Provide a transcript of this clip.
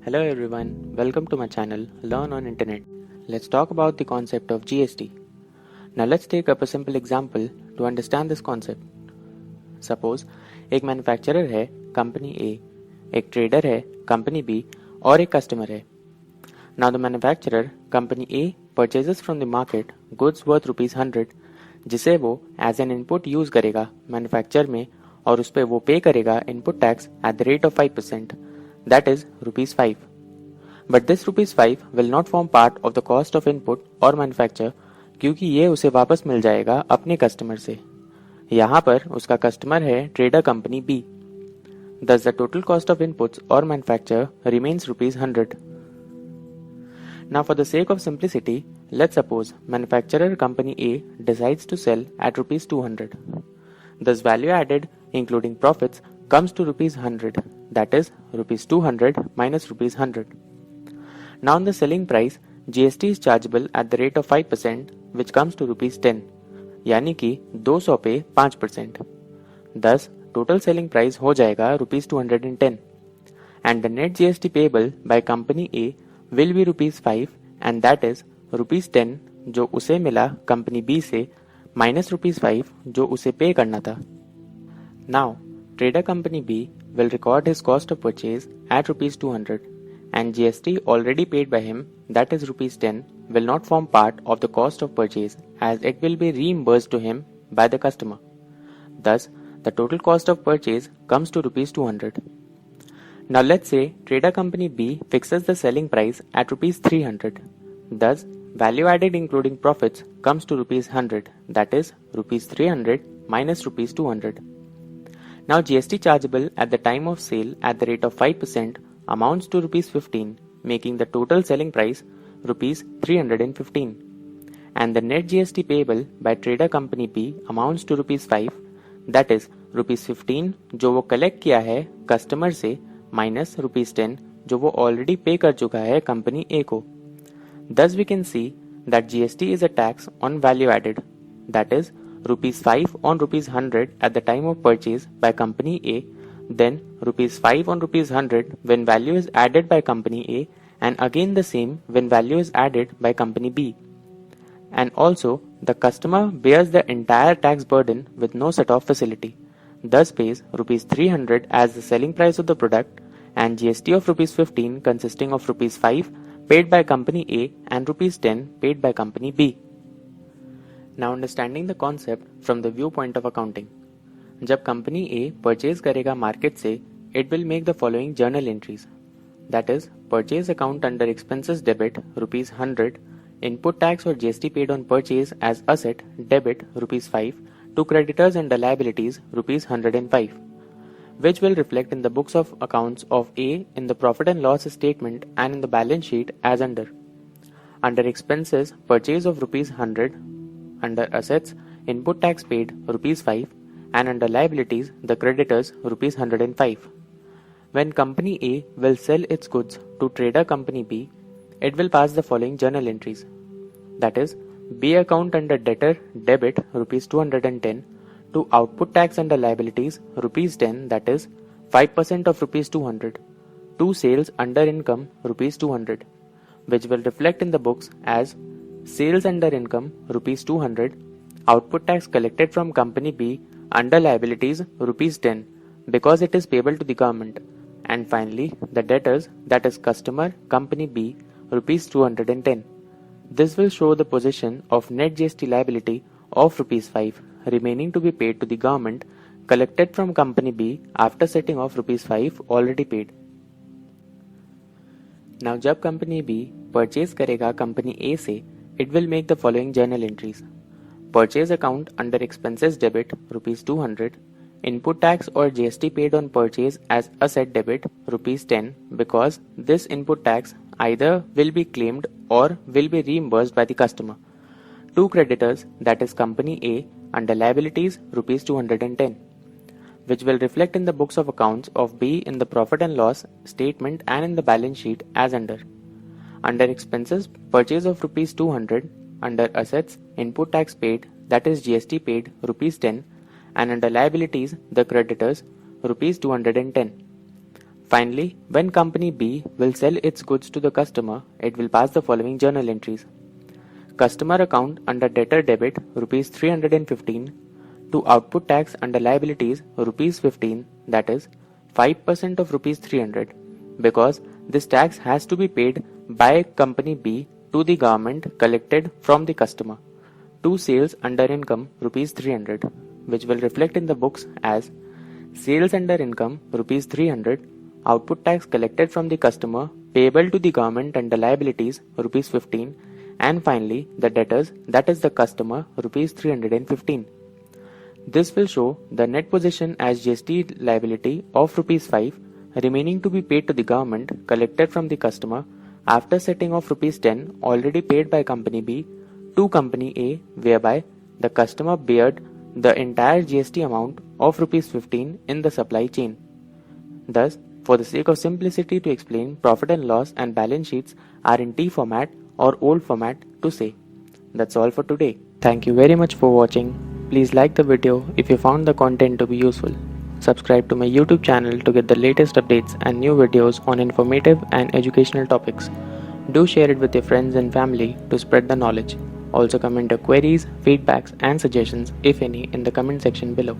Hello everyone, welcome to my channel Learn on Internet. Let's talk about the concept of GST. Now let's take up a simple example to understand this concept. Suppose एक manufacturer है company A, एक trader है company B और एक customer है. Now the manufacturer company A purchases from the market goods worth ₹100 जिसे वो as an input use करेगा मैन्युफैक्चर में और उस पर वो पे करेगा input tax at the rate of 5%, that is ₹5. But this ₹5 will not form part of the cost of input or manufacture क्योंकि ये उसे वापस मिल जाएगा अपने कस्टमर से. यहाँ पर उसका कस्टमर है trader company B. Thus the total cost of inputs or manufacture remains ₹100. Now for the sake of simplicity, let's suppose manufacturer company A decides to sell at ₹200. Thus value added including profits comes to ₹100, that is ₹200 minus ₹100. Now on the selling price, GST is chargeable at the rate of 5% which comes to ₹10, यानी कि 200 पे 5%. Thus total selling price हो जाएगा ₹210 and the net GST payable by company A will be ₹5 and that is ₹10 जो उसे मिला company B से minus ₹5 जो उसे पे करना था. Now trader company B will record his cost of purchase at ₹200 and GST already paid by him, that is ₹10, will not form part of the cost of purchase as it will be reimbursed to him by the customer. Thus the total cost of purchase comes to ₹200. Now let's say trader company B fixes the selling price at ₹300. Thus value added including profits comes to ₹100, that is ₹300 minus ₹200. Now GST chargeable at the time of sale at the rate of 5% amounts to ₹15, making the total selling price ₹315 and the net GST payable by trader company B amounts to ₹5, that is ₹15 जो वो collect किया है customer से minus ₹10 जो वो already पे कर चुका है कंपनी A को. Thus we can see that GST is a tax on value added, that is ₹5 on ₹100 at the time of purchase by company A, then ₹5 on ₹100 when value is added by company A and again the same when value is added by company B. And also the customer bears the entire tax burden with no set-off facility, thus pays ₹300 as the selling price of the product and GST of ₹15 consisting of ₹5 paid by company A and ₹10 paid by company B. Now understanding the concept from the viewpoint of accounting. जब company A purchase करेगा market से, it will make the following journal entries. That is, purchase account under expenses debit ₹100, input tax or GST paid on purchase as asset debit ₹5, to creditors and the liabilities ₹105, which will reflect in the books of accounts of A in the profit and loss statement and in the balance sheet as under. Under expenses, purchase of ₹100, under assets, input tax paid ₹5 and under liabilities, the creditors ₹105. When company A will sell its goods to trader company B, it will pass the following journal entries. That is, B account under debtor debit ₹210, to output tax under liabilities ₹10, that is 5% of ₹200, to sales under income ₹200, which will reflect in the books as sales under income ₹200, output tax collected from company B under liabilities ₹10 because it is payable to the government, and finally the debtors, that is customer company B ₹210. This will show the position of net GST liability of ₹5 remaining to be paid to the government collected from company B after setting off ₹5 already paid. Now जब company B purchase करेगा company A से, it will make the following journal entries. Purchase account under expenses debit ₹200, input tax or GST paid on purchase as asset debit ₹10 because this input tax either will be claimed or will be reimbursed by the customer. To creditors, that is company A, under liabilities ₹210, which will reflect in the books of accounts of B in the profit and loss statement and in the balance sheet as under. Under expenses, purchase of ₹200, under assets, input tax paid, that is GST paid ₹10, and under liabilities, the creditors ₹210. Finally, when company B will sell its goods to the customer, it will pass the following journal entries. Customer account under debtor debit rupees 315 to output tax under liabilities rupees 15, that is 5% of rupees 300, because this tax has to be paid by company B to the government collected from the customer. To sales under income rupees 300, which will reflect in the books as sales under income rupees 300, output tax collected from the customer payable to the government under liabilities rupees 15, and finally the debtors, that is the customer, rupees 315. This will show the net position as GST liability of rupees 5 remaining to be paid to the government collected from the customer after setting off rupees 10 already paid by company B to company A, whereby the customer bared the entire GST amount of rupees 15 in the supply chain. Thus, for the sake of simplicity to explain, profit and loss and balance sheets are in T format or old format to say. That's all for today. Thank you very much for watching. Please like the video if you found the content to be useful. Subscribe to my YouTube channel to get the latest updates and new videos on informative and educational topics. Do share it with your friends and family to spread the knowledge. Also comment your queries, feedbacks and suggestions if any in the comment section below.